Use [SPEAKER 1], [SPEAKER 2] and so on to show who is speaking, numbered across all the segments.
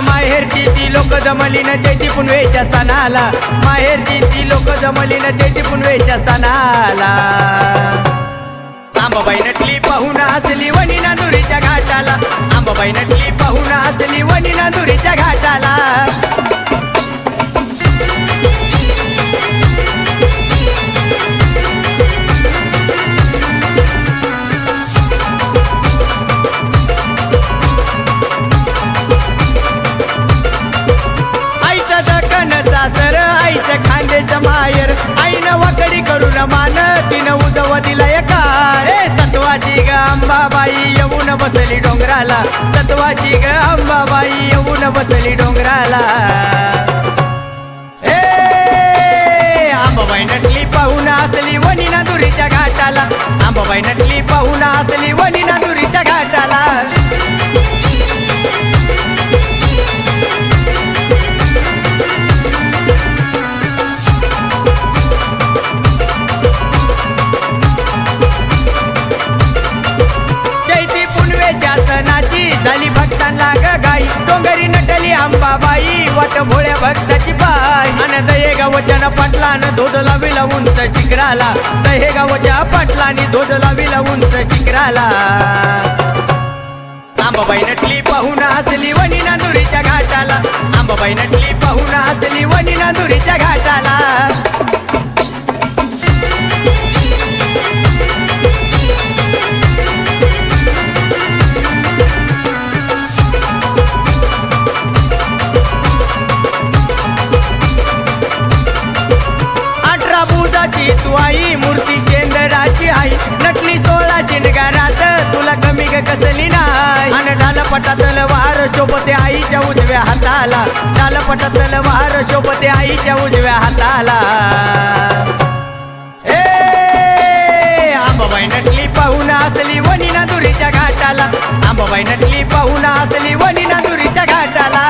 [SPEAKER 1] माहेरची ती लोक जमली न चैती पुनवेच्या सणाला, माहेरची ती लोक जमली न चैती पुनवेच्या सणाला। आंबाबाई नटली पाहून हसली वनी नांदुरीच्या घाटाला, आंबाबाई नटली पाहून हसली वनी नांदुरीच्या घाटाला। सासर आईच्या खांदेचं मायर, आईनं वाकडी करून मान तिनं उजव दिलाय काय। सत्वाची ग अंबाबाई येऊन बसली डोंगराला, सत्वाची ग अंबाबाई येऊन बसली डोंगराला। आंबाबाई नटली पाहून हसली वनी नांदुरीच्या घाटाला, आंबाबाई नटली पाहून हसली वनी नांदुरीच्या घाटाला। सणाची झाली भक्तांना ग गाई, डोंगरी नटली अंबाबाई वाट भोळ्या भक्ताची पाय। अन दहेगावच्या पाटलानं धोद लाविला उंच शिखराला, दहेगावच्या पाटलानी धोद लाविला उंच शिखराला। आंबाबाई नटली पाहून हसली वनी नांदुरीच्या घाटाला, आंबाबाई नटली पाहून हसली वनी नांदुरीच्या घाटाला। तू आई मूर्ती शेंदराची आई, नटली 16 शिंगारात तुला कमी ग कसली नाही। अन ढालपटा तलवार शोभते आईच्या उजव्या हाताला, ढालपटा तलवार शोभते आईच्या उजव्या हाताला। आंबाबाई नटली पाहून हसली वनी नांदुरीच्या घाटाला, आंबाबाई नटली पाहून हसली वनी नांदुरीच्या घाटाला।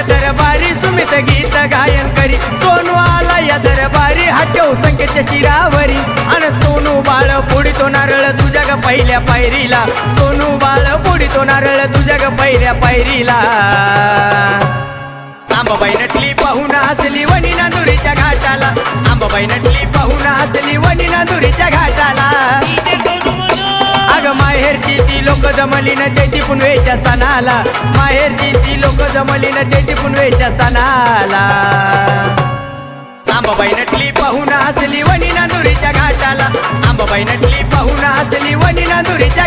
[SPEAKER 1] दरबारी सुमित गीत गायन करी, सोनू आला या दरबारी हटव संख्येच्या शिरावरी। अन सोनू बाळ पुढितो नारळ तुझ्या ग पहिल्या पायरीला, सोनू बाळ पुढितो नारळ तुझ्या ग पहिल्या पायरीला। आंबाबाई नटली पाहून हसली वनी नांदुरीच्या घाटाला, आंबाबाई नटली पाहून हसली वनी नांदुरीच्या घाटाला। माहेरची ती लोक जमली न चैती पुनवेच्या सणाला, माहेरची ती लोक जमली न चैती पुनवेच्या सणाला। आंबाबाई नटली पाहून हसली वनी नांदुरीच्या घाटाला, आंबाबाई नटली पाहून हसली वनी नांदुरीच्या